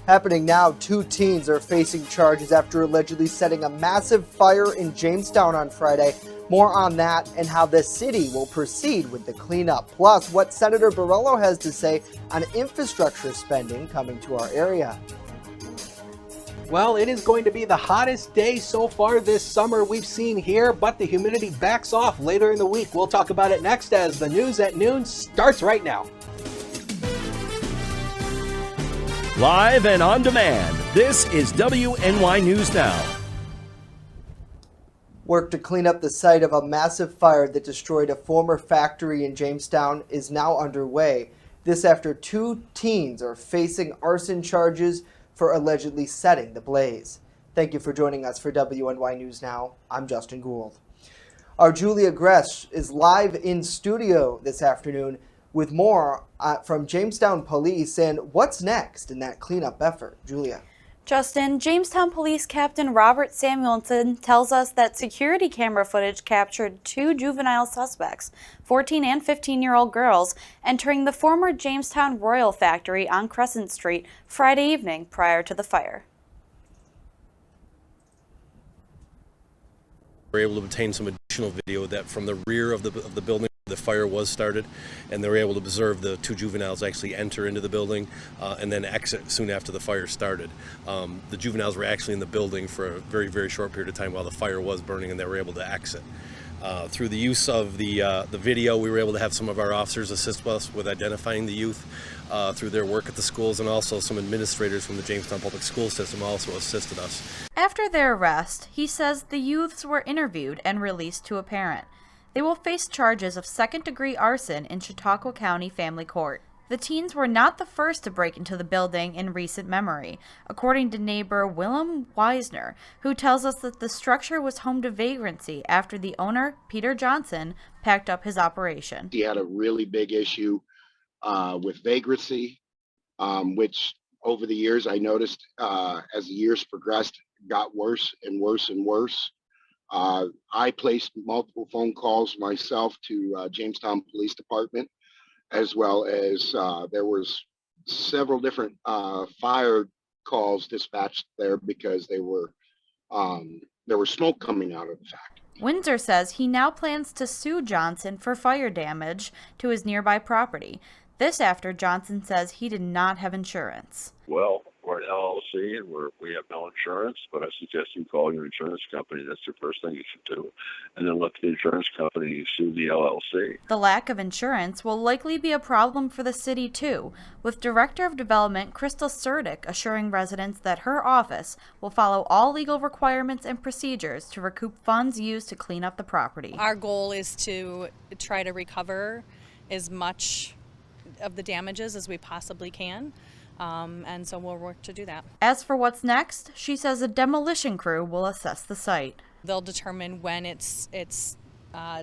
Happening now, 2 teens are facing charges after allegedly setting a massive fire in Jamestown on Friday. More on that and how the city will proceed with the cleanup. Plus, what Senator Borrello has to say on infrastructure spending coming to our area. Well, it is going to be the hottest day so far this summer we've seen here, but the humidity backs off later in the week. We'll talk about it next as the news at noon starts right now. Live and on demand, this is WNY News Now. Work to clean up the site of a massive fire that destroyed a former factory in Jamestown is now underway. This after 2 teens are facing arson charges for allegedly setting the blaze. Thank you for joining us for WNY News Now. I'm Justin Gould. Our Julia Gress is live in studio this afternoon with more from Jamestown Police and what's next in that cleanup effort. Julia. Justin, Jamestown Police Captain Robert Samuelson tells us that security camera footage captured 2 juvenile suspects, 14 and 15-year-old girls, entering the former Jamestown Royal factory on Crescent Street Friday evening prior to the fire. We were able to obtain some additional video that from the rear of the building the fire was started, and they were able to observe the 2 juveniles actually enter into the building and then exit soon after the fire started. The juveniles were actually in the building for a very, very short period of time while the fire was burning, and they were able to exit. Through the use of the video, we were able to have some of our officers assist us with identifying the youth through their work at the schools, and also some administrators from the Jamestown Public School System also assisted us. After their arrest, he says the youths were interviewed and released to a parent. They will face charges of second-degree arson in Chautauqua County Family Court. The teens were not the first to break into the building in recent memory, according to neighbor Willem Weisner, who tells us that the structure was home to vagrancy after the owner, Peter Johnson, packed up his operation. He had a really big issue with vagrancy, which over the years I noticed as the years progressed got worse and worse and worse. I placed multiple phone calls myself to Jamestown Police Department, as well as there was several different fire calls dispatched there because there was smoke coming out of the factory. Windsor says he now plans to sue Johnson for fire damage to his nearby property. This after Johnson says he did not have insurance. Well, we're an LLC and we have no insurance, but I suggest you call your insurance company. That's the first thing you should do. And then let the insurance company sue the LLC. The lack of insurance will likely be a problem for the city too, with Director of Development Crystal Surdick assuring residents that her office will follow all legal requirements and procedures to recoup funds used to clean up the property. Our goal is to try to recover as much of the damages as we possibly can. And so we'll work to do that. As for what's next, she says a demolition crew will assess the site. They'll determine when it's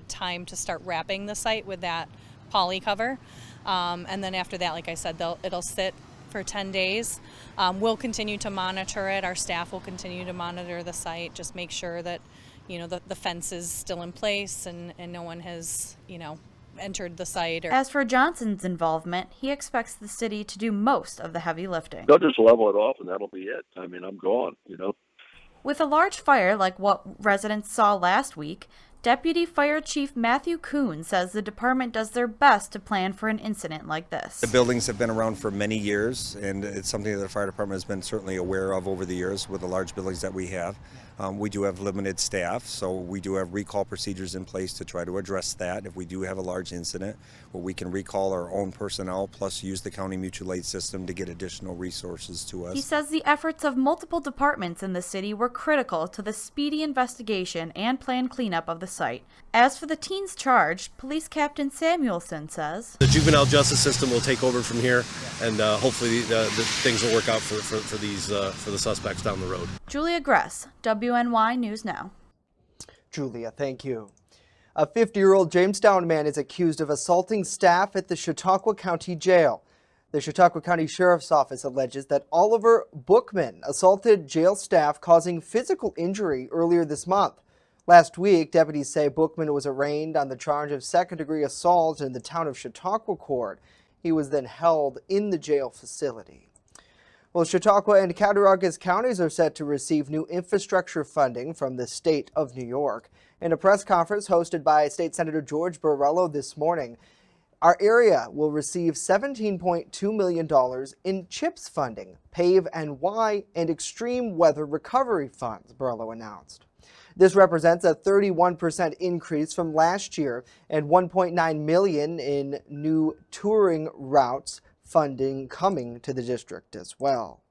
time to start wrapping the site with that poly cover. And then after that, like I said, it'll sit for 10 days. We'll continue to monitor it. Our staff will continue to monitor the site, just make sure that, the fence is still in place and no one has, entered the site. As for Johnson's involvement, he expects the city to do most of the heavy lifting. They'll just level it off and that'll be it. I mean, I'm gone, With a large fire like what residents saw last week, Deputy Fire Chief Matthew Kuhn says the department does their best to plan for an incident like this. The buildings have been around for many years, and it's something that the fire department has been certainly aware of over the years with the large buildings that we have. We do have limited staff, so we do have recall procedures in place to try to address that. If we do have a large incident, where we can recall our own personnel plus use the county mutual aid system to get additional resources to us. He says the efforts of multiple departments in the city were critical to the speedy investigation and planned cleanup of the site. As for the teens charged, Police Captain Samuelson says the juvenile justice system will take over from here, and hopefully the things will work out for the suspects down the road. Julia Gress, WNY News Now. Julia, thank you. A 50-year-old Jamestown man is accused of assaulting staff at the Chautauqua County Jail. The Chautauqua County Sheriff's Office alleges that Oliver Bookman assaulted jail staff, causing physical injury earlier this month. Last week, deputies say Bookman was arraigned on the charge of second-degree assault in the town of Chautauqua court. He was then held in the jail facility. Well, Chautauqua and Cattaraugus counties are set to receive new infrastructure funding from the state of New York. In a press conference hosted by State Senator George Borrello this morning, our area will receive $17.2 million in CHIPS funding, PAVE NY, and extreme weather recovery funds, Borrello announced. This represents a 31% increase from last year and $1.9 million in new touring routes funding coming to the district as well.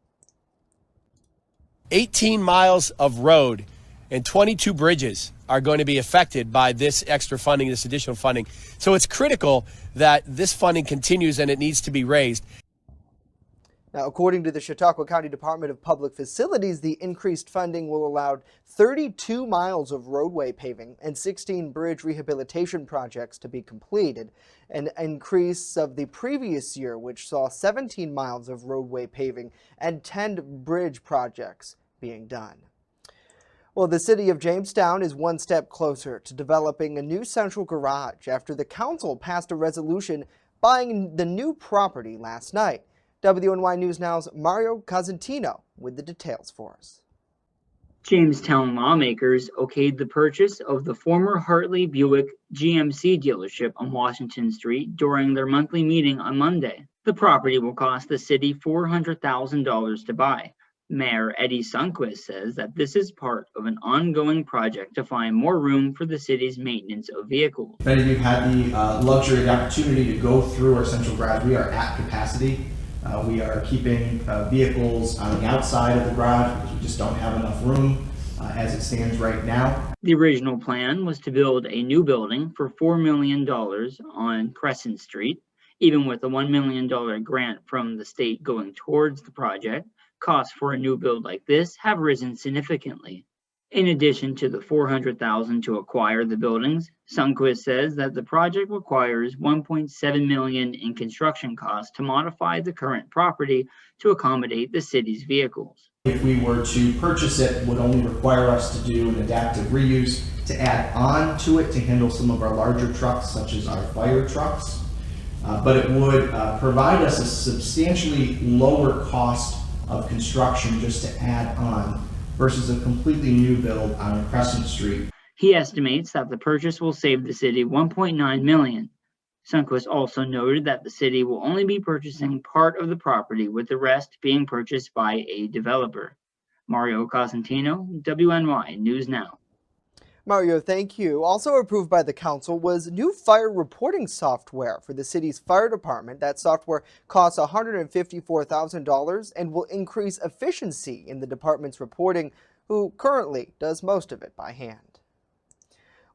18 miles of road and 22 bridges are going to be affected by this extra funding, this additional funding. So it's critical that this funding continues and it needs to be raised. Now, according to the Chautauqua County Department of Public Facilities, the increased funding will allow 32 miles of roadway paving and 16 bridge rehabilitation projects to be completed, an increase of the previous year, which saw 17 miles of roadway paving and 10 bridge projects being done. Well, the city of Jamestown is one step closer to developing a new central garage after the council passed a resolution buying the new property last night. WNY News Now's Mario Cosentino with the details for us. Jamestown lawmakers okayed the purchase of the former Hartley Buick GMC dealership on Washington Street during their monthly meeting on Monday. The property will cost the city $400,000 to buy. Mayor Eddie Sundquist says that this is part of an ongoing project to find more room for the city's maintenance of vehicles. Many of you had the luxury and opportunity to go through our central garage. We are at capacity. We are keeping vehicles on the outside of the garage because we just don't have enough room as it stands right now. The original plan was to build a new building for $4 million on Crescent Street. Even with a $1 million grant from the state going towards the project, costs for a new build like this have risen significantly. In addition to the $400,000 to acquire the buildings, Sundquist says that the project requires $1.7 million in construction costs to modify the current property to accommodate the city's vehicles. If we were to purchase it, it would only require us to do an adaptive reuse to add on to it to handle some of our larger trucks, such as our fire trucks. But it would provide us a substantially lower cost of construction just to add on versus a completely new build on Crescent Street. He estimates that the purchase will save the city $1.9 million. Sundquist also noted that the city will only be purchasing part of the property, with the rest being purchased by a developer. Mario Cosentino, WNY News Now. Mario, thank you. Also approved by the council was new fire reporting software for the city's fire department. That software costs $154,000 and will increase efficiency in the department's reporting, who currently does most of it by hand.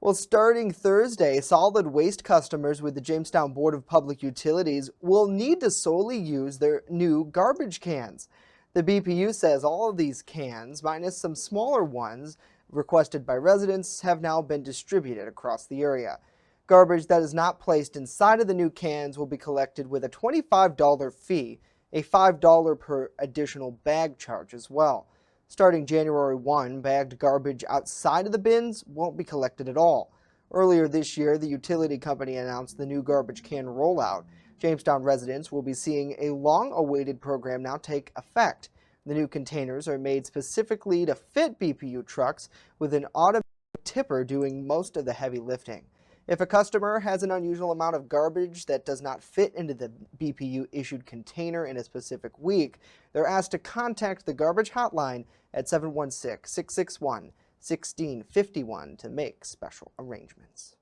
Well, starting Thursday, solid waste customers with the Jamestown Board of Public Utilities will need to solely use their new garbage cans. The BPU says all of these cans, minus some smaller ones, requested by residents, have now been distributed across the area. Garbage that is not placed inside of the new cans will be collected with a $25 fee, a $5 per additional bag charge as well. Starting January 1, bagged garbage outside of the bins won't be collected at all. Earlier this year, the utility company announced the new garbage can rollout. Jamestown residents will be seeing a long-awaited program now take effect. The new containers are made specifically to fit BPU trucks, with an automatic tipper doing most of the heavy lifting. If a customer has an unusual amount of garbage that does not fit into the BPU-issued container in a specific week, they're asked to contact the garbage hotline at 716-661-1651 to make special arrangements.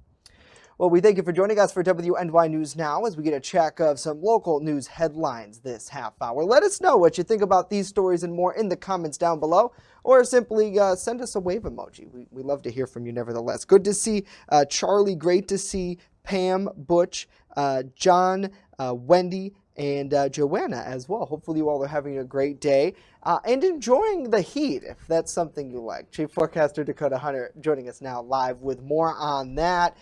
Well, we thank you for joining us for WNY News Now as we get a check of some local news headlines this half hour. Let us know what you think about these stories and more in the comments down below, or simply send us a wave emoji. We love to hear from you nevertheless. Good to see Charlie, great to see Pam, Butch, John, Wendy, and Joanna as well. Hopefully you all are having a great day and enjoying the heat, if that's something you like. Chief Forecaster Dakota Hunter joining us now live with more on that.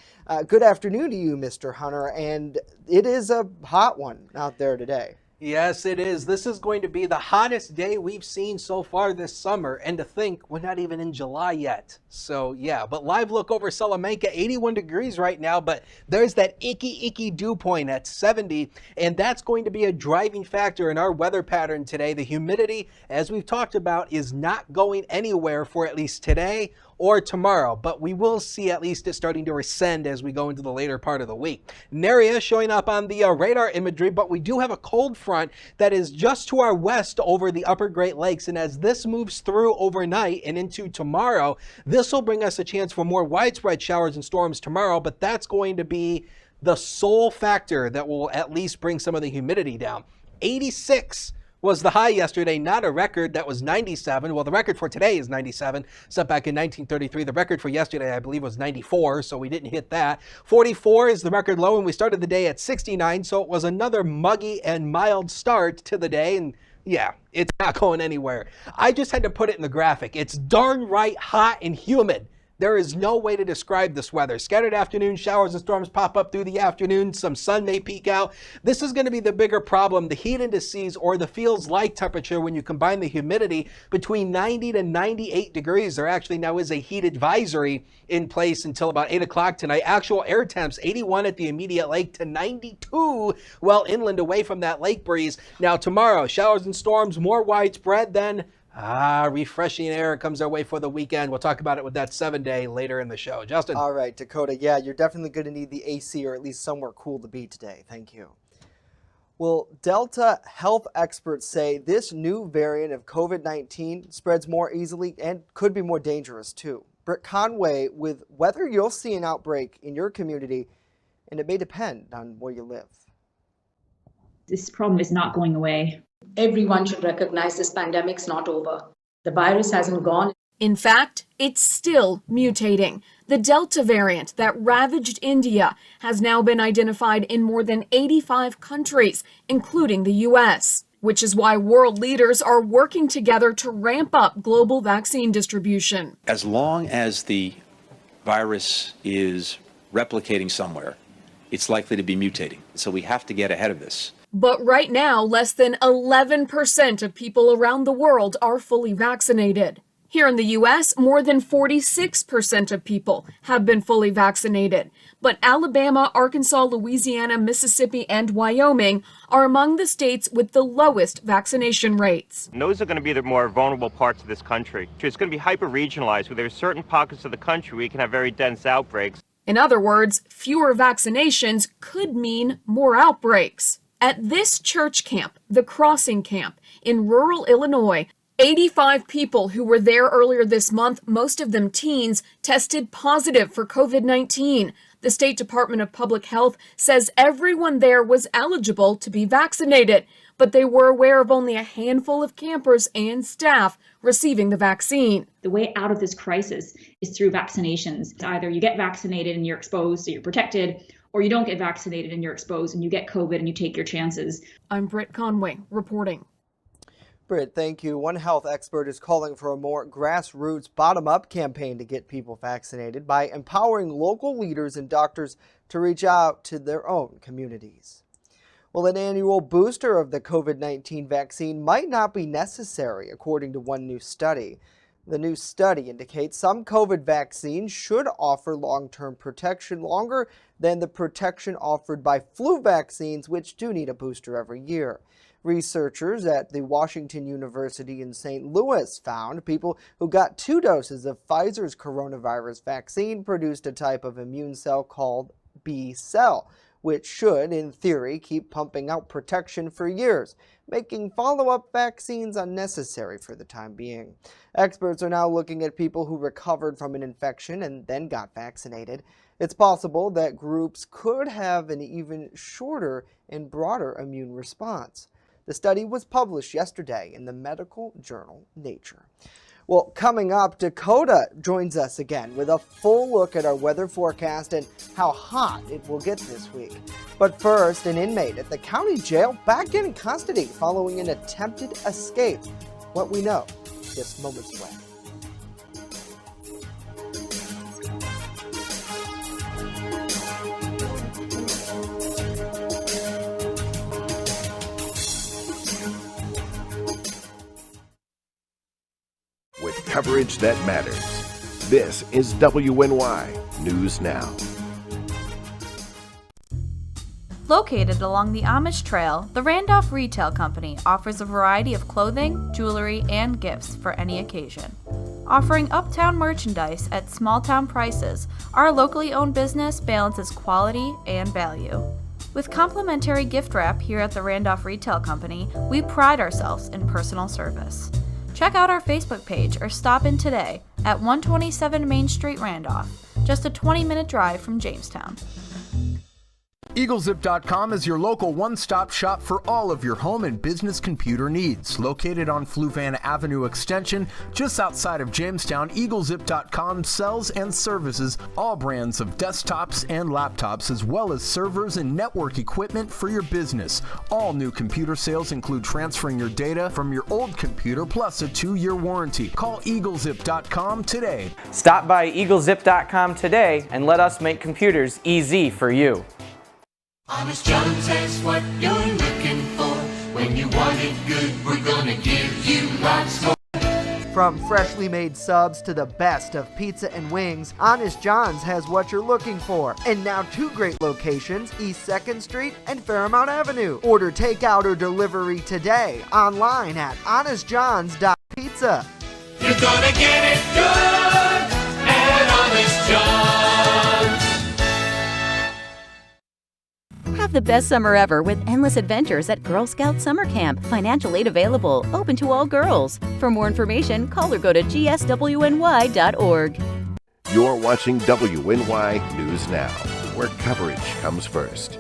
Good afternoon to you, Mr. Hunter, and it is a hot one out there today. Yes, it is. This is going to be the hottest day we've seen so far this summer. And to think, we're not even in July yet. So, yeah. But live look over Salamanca, 81 degrees right now. But there's that icky dew point at 70. And that's going to be a driving factor in our weather pattern today. The humidity, as we've talked about, is not going anywhere for at least today or tomorrow, but we will see at least it starting to ascend as we go into the later part of the week. Neria showing up on the radar imagery, but we do have a cold front that is just to our west over the upper Great Lakes, and as this moves through overnight and into tomorrow, this will bring us a chance for more widespread showers and storms tomorrow, but that's going to be the sole factor that will at least bring some of the humidity down. 86 was the high yesterday, not a record. That was 97. Well, the record for today is 97, set back in 1933. The record for yesterday, I believe, was 94, so we didn't hit that. 44 is the record low, and we started the day at 69, so it was another muggy and mild start to the day, and yeah, it's not going anywhere. I just had to put it in the graphic. It's darn right hot and humid. There is no way to describe this weather. Scattered afternoon showers and storms pop up through the afternoon. Some sun may peek out. This is going to be the bigger problem. The heat indices, or the feels like temperature, when you combine the humidity, between 90 to 98 degrees. There actually now is a heat advisory in place until about 8 o'clock tonight. Actual air temps, 81 at the immediate lake to 92 well inland away from that lake breeze. Now tomorrow, showers and storms more widespread than refreshing air comes our way for the weekend. We'll talk about it with that 7-day later in the show. Justin. All right, Dakota. Yeah, you're definitely going to need the AC, or at least somewhere cool to be today. Thank you. Well, Delta health experts say this new variant of COVID-19 spreads more easily and could be more dangerous too. Britt Conway with whether you'll see an outbreak in your community, and it may depend on where you live. This problem is not going away. Everyone should recognize this pandemic's not over. The virus hasn't gone. In fact, it's still mutating. The Delta variant that ravaged India has now been identified in more than 85 countries, including the U.S., which is why world leaders are working together to ramp up global vaccine distribution. As long as the virus is replicating somewhere, it's likely to be mutating. So we have to get ahead of this. But right now, less than 11% of people around the world are fully vaccinated. Here in the U.S., more than 46% of people have been fully vaccinated. But Alabama, Arkansas, Louisiana, Mississippi, and Wyoming are among the states with the lowest vaccination rates. And those are going to be the more vulnerable parts of this country. It's going to be hyper-regionalized, where there are certain pockets of the country where you can have very dense outbreaks. In other words, fewer vaccinations could mean more outbreaks. At this church camp, the Crossing Camp, in rural Illinois, 85 people who were there earlier this month, most of them teens, tested positive for COVID-19. The State Department of Public Health says everyone there was eligible to be vaccinated, but they were aware of only a handful of campers and staff receiving the vaccine. The way out of this crisis is through vaccinations. Either you get vaccinated and you're exposed, so you're protected, or you don't get vaccinated and you're exposed and you get COVID and you take your chances. I'm Britt Conway reporting. Britt, thank you. One health expert is calling for a more grassroots, bottom-up campaign to get people vaccinated by empowering local leaders and doctors to reach out to their own communities. Well, an annual booster of the COVID-19 vaccine might not be necessary, according to one new study. The new study indicates some COVID vaccines should offer long-term protection longer than the protection offered by flu vaccines, which do need a booster every year. Researchers at the Washington University in St. Louis found people who got 2 doses of Pfizer's coronavirus vaccine produced a type of immune cell called B cell, which should, in theory, keep pumping out protection for years, making follow-up vaccines unnecessary for the time being. Experts are now looking at people who recovered from an infection and then got vaccinated. It's possible that groups could have an even shorter and broader immune response. The study was published yesterday in the medical journal Nature. Well, coming up, Dakota joins us again with a full look at our weather forecast and how hot it will get this week. But first, an inmate at the county jail back in custody following an attempted escape. What we know just moments away. coverage that matters. This is WNY News Now. Located along the Amish Trail, the Randolph Retail Company offers a variety of clothing, jewelry, and gifts for any occasion. Offering uptown merchandise at small-town prices, our locally owned business balances quality and value. With complimentary gift wrap here at the Randolph Retail Company, we pride ourselves in personal service. Check out our Facebook page or stop in today at 127 Main Street, Randolph, just a 20-minute drive from Jamestown. EagleZip.com is your local one-stop shop for all of your home and business computer needs. Located on Fluvan Avenue Extension, just outside of Jamestown, EagleZip.com sells and services all brands of desktops and laptops, as well as servers and network equipment for your business. All new computer sales include transferring your data from your old computer, plus a 2-year warranty. Call EagleZip.com today. Stop by EagleZip.com today and let us make computers easy for you. Honest Jones has what you're looking for. When you want it good, we're gonna give you lots more. From freshly made subs to the best of pizza and wings, Honest John's has what you're looking for. And now 2 great locations, East 2nd Street and Fairmount Avenue. Order takeout or delivery today online at honestjohns.pizza. You're gonna get it good at Honest John's. Have the best summer ever with endless adventures at Girl Scout Summer Camp. Financial aid available, open to all girls. For more information, call or go to gswny.org. You're watching WNY News Now, where coverage comes first.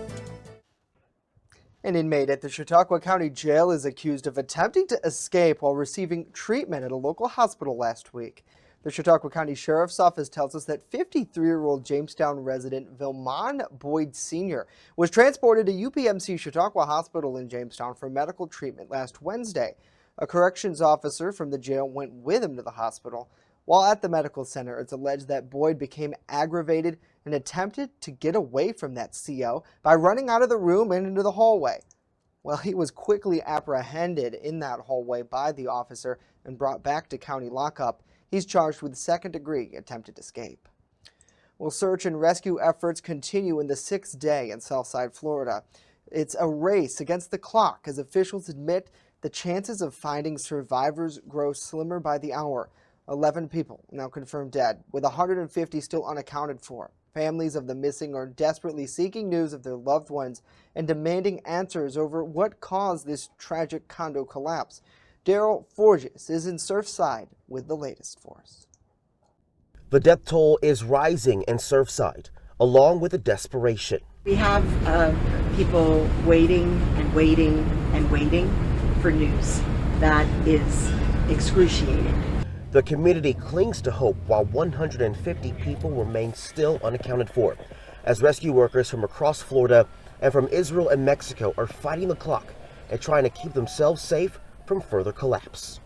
An inmate at the Chautauqua County Jail is accused of attempting to escape while receiving treatment at a local hospital last week. The Chautauqua County Sheriff's Office tells us that 53-year-old Jamestown resident Vilmon Boyd Sr. was transported to UPMC Chautauqua Hospital in Jamestown for medical treatment last Wednesday. A corrections officer from the jail went with him to the hospital. While at the medical center, it's alleged that Boyd became aggravated and attempted to get away from that CO by running out of the room and into the hallway. Well, he was quickly apprehended in that hallway by the officer and brought back to county lockup. He's charged with second-degree attempted escape. Well, search and rescue efforts continue in the 6th day in Southside Florida. It's a race against the clock as officials admit the chances of finding survivors grow slimmer by the hour. 11 people now confirmed dead, with 150 still unaccounted for. Families of the missing are desperately seeking news of their loved ones and demanding answers over what caused this tragic condo collapse. Daryl Forges is in Surfside with the latest for us. The death toll is rising in Surfside, along with the desperation. We have people waiting and waiting and waiting for news. That is excruciating. The community clings to hope while 150 people remain still unaccounted for, as rescue workers from across Florida and from Israel and Mexico are fighting the clock and trying to keep themselves safe from further collapse.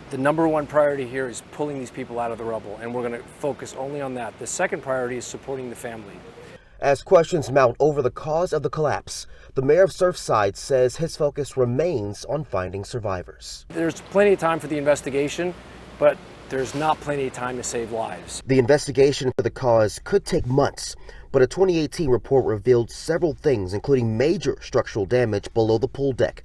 The number one priority here is pulling these people out of the rubble, and we're going to focus only on that. The second priority is supporting the family. As questions mount over the cause of the collapse, the mayor of Surfside says his focus remains on finding survivors. There's plenty of time for the investigation, but there's not plenty of time to save lives. The investigation for the cause could take months, but a 2018 report revealed several things, including major structural damage below the pool deck.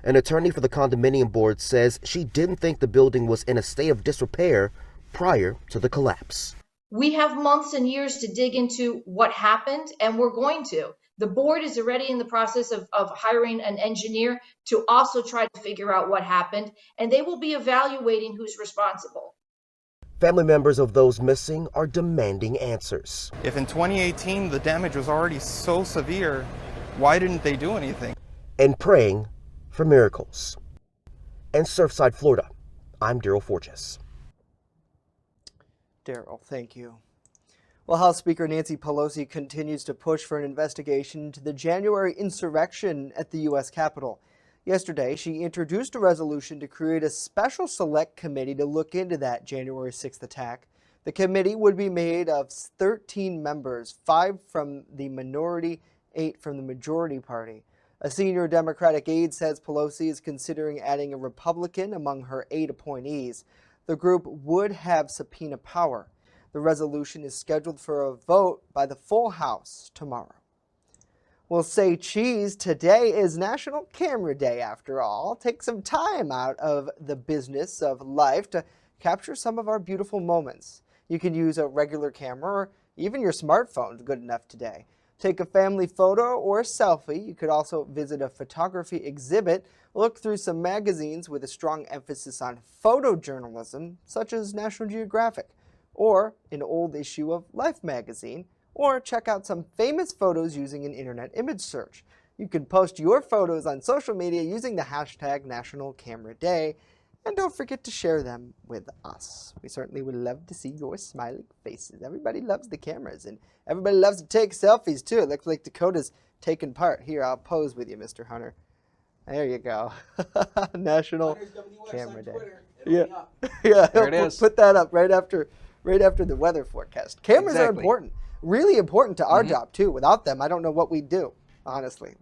An attorney for the condominium board says she didn't think the building was in a state of disrepair prior to the collapse. We have months and years to dig into what happened, and we're going to. The board is already in the process of hiring an engineer to also try to figure out what happened, and they will be evaluating who's responsible. Family members of those missing are demanding answers. If in 2018 the damage was already so severe, why didn't they do anything? And praying for miracles. In Surfside, Florida, I'm Daryl Forges. Daryl, thank you. Well, House Speaker Nancy Pelosi continues to push for an investigation into the January insurrection at the U.S. Capitol. Yesterday, she introduced a resolution to create a special select committee to look into that January 6th attack. The committee would be made of 13 members, 5 from the minority, 8 from the majority party. A senior Democratic aide says Pelosi is considering adding a Republican among her 8 appointees. the group would have subpoena power. The resolution is scheduled for a vote by the full House tomorrow. We'll say cheese. Today is National Camera Day, after all. Take some time out of the business of life to capture some of our beautiful moments. You can use a regular camera or even your smartphone, good enough today. Take a family photo or a selfie. You could also visit a photography exhibit, look through some magazines with a strong emphasis on photojournalism, such as National Geographic, or an old issue of Life magazine, or check out some famous photos using an internet image search. You can post your photos on social media using the hashtag National Camera Day, and don't forget to share them with us. We certainly would love to see your smiling faces. Everybody loves the cameras, and everybody loves to take selfies too. It looks like Dakota's taking part. Here, I'll pose with you, Mr. Hunter. There you go. National Camera Day. Yeah, yeah. There it is. Put that up right after the weather forecast. Cameras are important, really important to our job too. Without them, I don't know what we'd do. Honestly,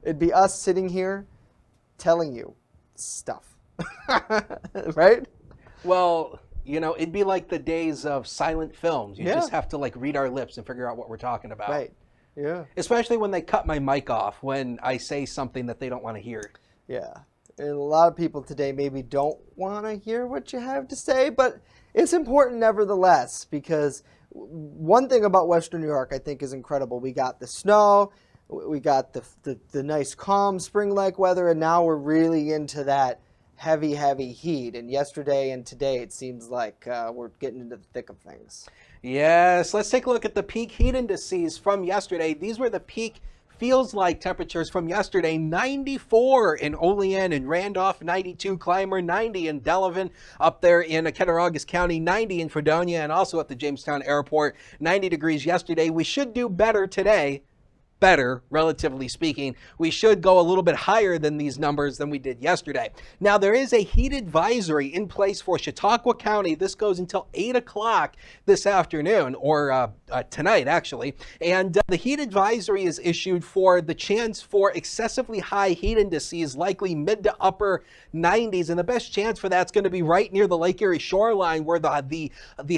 it'd be us sitting here telling you stuff, right? Well, it'd be like the days of silent films. You just have to read our lips and figure out what we're talking about. Right. Yeah. Especially when they cut my mic off when I say something that they don't want to hear. Yeah. And a lot of people today maybe don't want to hear what you have to say, but it's important nevertheless, because one thing about Western New York I think is incredible. We got the snow, we got the nice calm spring-like weather, and now we're really into that heavy heat. And yesterday and today it seems like we're getting into the thick of things. Yes, let's take a look at the peak heat indices from yesterday. These were the peak feels like temperatures from yesterday. 94 in Olean and Randolph, 92 Clymer, 90 in Delavan, up there in Cattaraugus County, 90 in Fredonia, and also at the Jamestown Airport, 90 degrees yesterday. We should do better today. Better, relatively speaking. We should go a little bit higher than these numbers than we did yesterday. Now, there is a heat advisory in place for Chautauqua County. This goes until 8 o'clock this afternoon, or tonight, actually. And the heat advisory is issued for the chance for excessively high heat indices, likely mid to upper 90s. And the best chance for that's going to be right near the Lake Erie shoreline, where the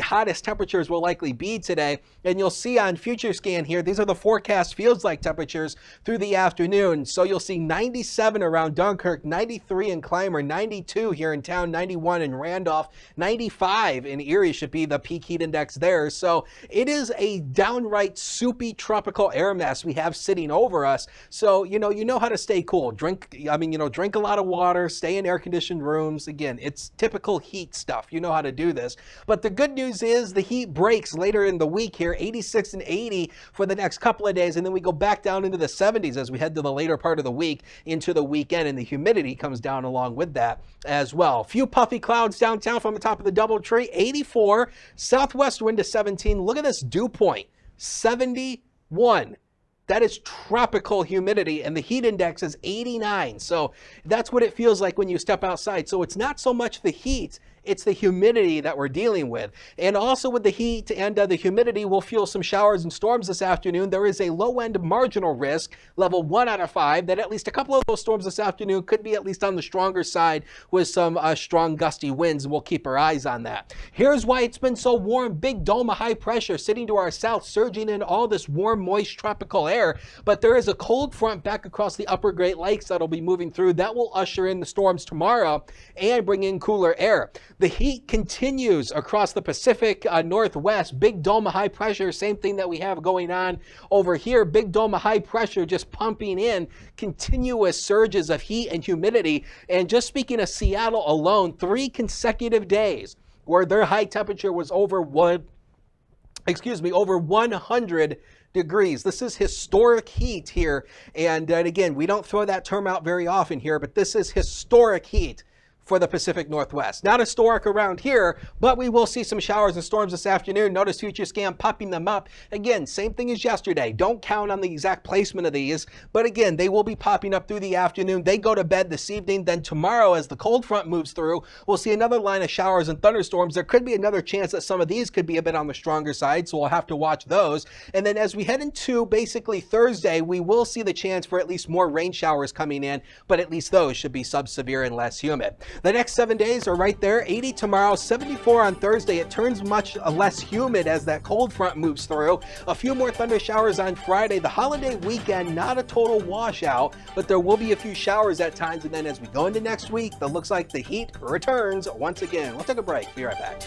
hottest temperatures will likely be today. And you'll see on FutureScan here, these are the forecast feels like temperatures through the afternoon. So you'll see 97 around Dunkirk, 93 in Clymer, 92 here in town, 91 in Randolph, 95 in Erie should be the peak heat index there. So it is a downright soupy tropical air mass we have sitting over us. So you know how to stay cool. Drink a lot of water, stay in air-conditioned rooms. Again, it's typical heat stuff. You know how to do this. But the good news is the heat breaks later in the week here, 86 and 80 for the next couple of days, and then we go back down into the 70s as we head to the later part of the week into the weekend, and the humidity comes down along with that as well. Few puffy clouds downtown from the top of the Doubletree, 84, southwest wind to 17. Look at this dew point, 71. That is tropical humidity, and the heat index is 89. So that's what it feels like when you step outside. So it's not so much the heat, it's the humidity that we're dealing with. And also with the heat and the humidity, we'll feel some showers and storms this afternoon. There is a low-end marginal risk, level 1 out of 5, that at least a couple of those storms this afternoon could be at least on the stronger side with some strong gusty winds. We'll keep our eyes on that. Here's why it's been so warm. Big dome of high pressure sitting to our south, surging in all this warm, moist tropical air. But there is a cold front back across the upper Great Lakes that'll be moving through. That will usher in the storms tomorrow and bring in cooler air. The heat continues across the Pacific Northwest. Big dome of high pressure, same thing that we have going on over here. Big dome of high pressure just pumping in continuous surges of heat and humidity. And just speaking of Seattle alone, 3 consecutive days where their high temperature was over 100 degrees. This is historic heat here. And again, we don't throw that term out very often here, but this is historic heat for the Pacific Northwest. Not historic around here, but we will see some showers and storms this afternoon. Notice FutureScan popping them up. Again, same thing as yesterday. Don't count on the exact placement of these, but again, they will be popping up through the afternoon. They go to bed this evening. Then tomorrow, as the cold front moves through, we'll see another line of showers and thunderstorms. There could be another chance that some of these could be a bit on the stronger side, so we'll have to watch those. And then as we head into basically Thursday, we will see the chance for at least more rain showers coming in, but at least those should be sub-severe and less humid. The next 7 days are right there. 80 tomorrow, 74 on Thursday. It turns much less humid as that cold front moves through. A few more thunder showers on Friday. The holiday weekend, not a total washout, but there will be a few showers at times. And then as we go into next week, it looks like the heat returns once again. We'll take a break. Be right back.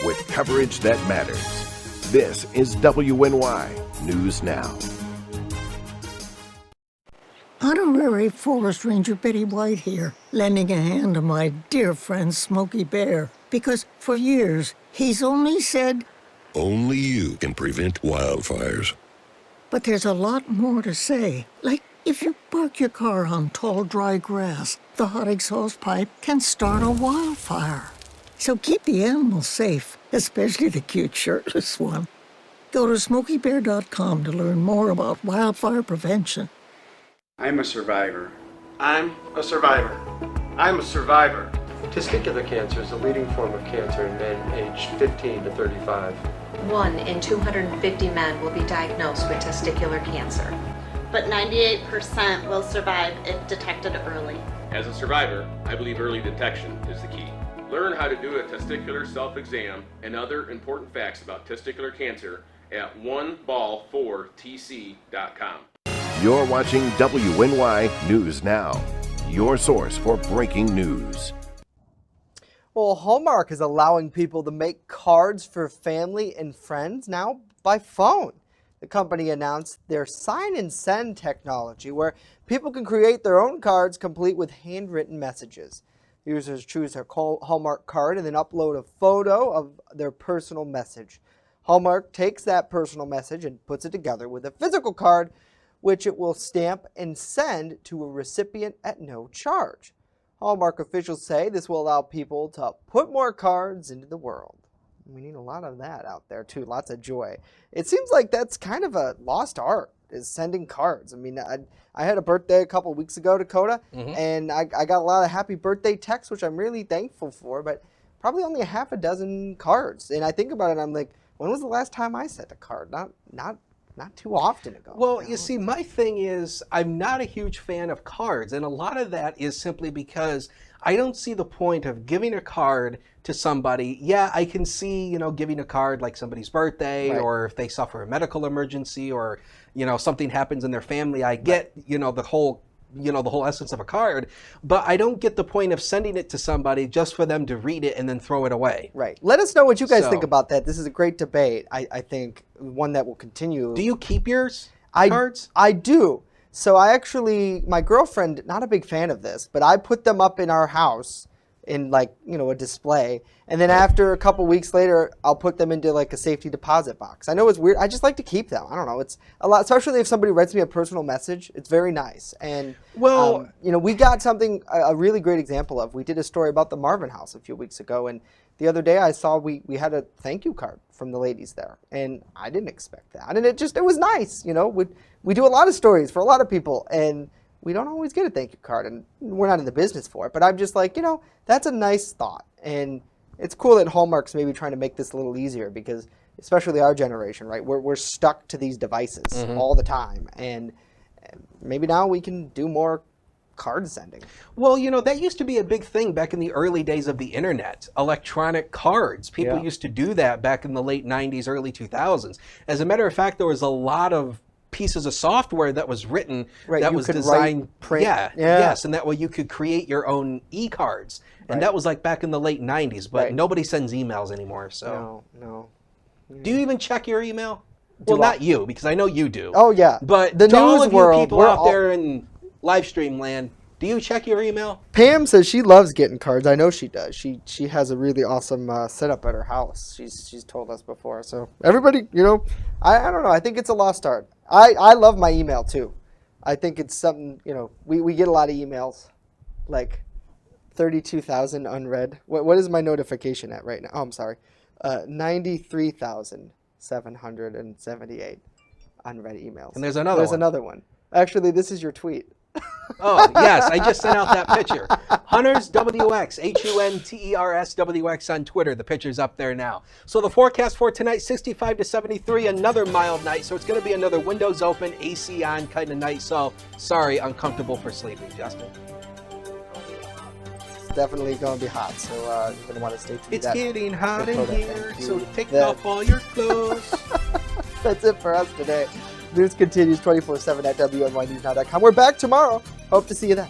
With coverage that matters, this is WNY News Now. Honorary Forest Ranger Betty White here, lending a hand to my dear friend Smokey Bear, because for years he's only said, only you can prevent wildfires. But there's a lot more to say. Like, if you park your car on tall, dry grass, the hot exhaust pipe can start a wildfire. So keep the animals safe, especially the cute shirtless one. Go to SmokeyBear.com to learn more about wildfire prevention. I'm a survivor. I'm a survivor. I'm a survivor. Testicular cancer is the leading form of cancer in men aged 15 to 35. 1 in 250 men will be diagnosed with testicular cancer. But 98% will survive if detected early. As a survivor, I believe early detection is the key. Learn how to do a testicular self-exam and other important facts about testicular cancer at oneball4tc.com. You're watching WNY News Now, your source for breaking news. Well, Hallmark is allowing people to make cards for family and friends now by phone. The company announced their sign and send technology, where people can create their own cards complete with handwritten messages. Users choose their Hallmark card and then upload a photo of their personal message. Hallmark takes that personal message and puts it together with a physical card, which it will stamp and send to a recipient at no charge. Hallmark officials say this will allow people to put more cards into the world. We need a lot of that out there too, lots of joy. It seems like that's kind of a lost art, is sending cards. I mean, I had a birthday a couple weeks ago, Dakota, and I got a lot of happy birthday texts, which I'm really thankful for, but probably only a half a dozen cards. And I think about it, I'm like, when was the last time I sent a card? Not too often ago. Well, you see, my thing is I'm not a huge fan of cards, and a lot of that is simply because I don't see the point of giving a card to somebody. Yeah, I can see, giving a card like somebody's birthday, Right. or if they suffer a medical emergency, or, something happens in their family. I get, the whole essence of a card, but I don't get the point of sending it to somebody just for them to read it and then throw it away. Right. Let us know what you guys So- think about that. This is a great debate. I think one that will continue. Do you keep yours? Cards? I do. So I actually, my girlfriend, not a big fan of this, but I put them up in our house in a display. And then after a couple weeks later, I'll put them into like a safety deposit box. I know it's weird. I just like to keep them. I don't know. It's a lot, especially if somebody writes me a personal message. It's very nice. And, Well, we got something, a really great example of. We did a story about the Marvin House a few weeks ago. And the other day I saw we had a thank you card from the ladies there. And I didn't expect that. And it was nice. We do a lot of stories for a lot of people. And we don't always get a thank you card, and we're not in the business for it, but I'm just like, that's a nice thought. And it's cool that Hallmark's maybe trying to make this a little easier, because especially our generation, right? We're stuck to these devices all the time. And maybe now we can do more card sending. Well, that used to be a big thing back in the early days of the internet. Electronic cards. People used to do that back in the late 90s, early 2000s. As a matter of fact, there was a lot of pieces of software that was written that was designed, print. Yes, and that way you could create your own e-cards. And that was like back in the late 90s, but nobody sends emails anymore. So No. Do you even check your email? Well, not you, because I know you do. Oh, yeah. But The to all news of world, you people we're out all- there in live stream land, do you check your email? Pam says she loves getting cards. I know she does. She has a really awesome setup at her house. She's told us before. So everybody, I don't know. I think it's a lost art. I love my email too. I think it's something, we get a lot of emails, like 32,000 unread. What is my notification at right now? Oh, I'm sorry. 93,778 unread emails. And there's another one. Actually, this is your tweet. Oh, yes, I just sent out that picture. Hunters WX, Hunters WX on Twitter. The picture's up there now. So the forecast for tonight, 65 to 73, another mild night. So it's going to be another windows open, AC on kind of night. So sorry, uncomfortable for sleeping, Justin. It's definitely going to be hot, so you're going to want to stay tuned. It's getting hot in here, so take That- off all your clothes. That's it for us today. News continues 24/7 at WNYNewsNow.com. We're back tomorrow. Hope to see you then.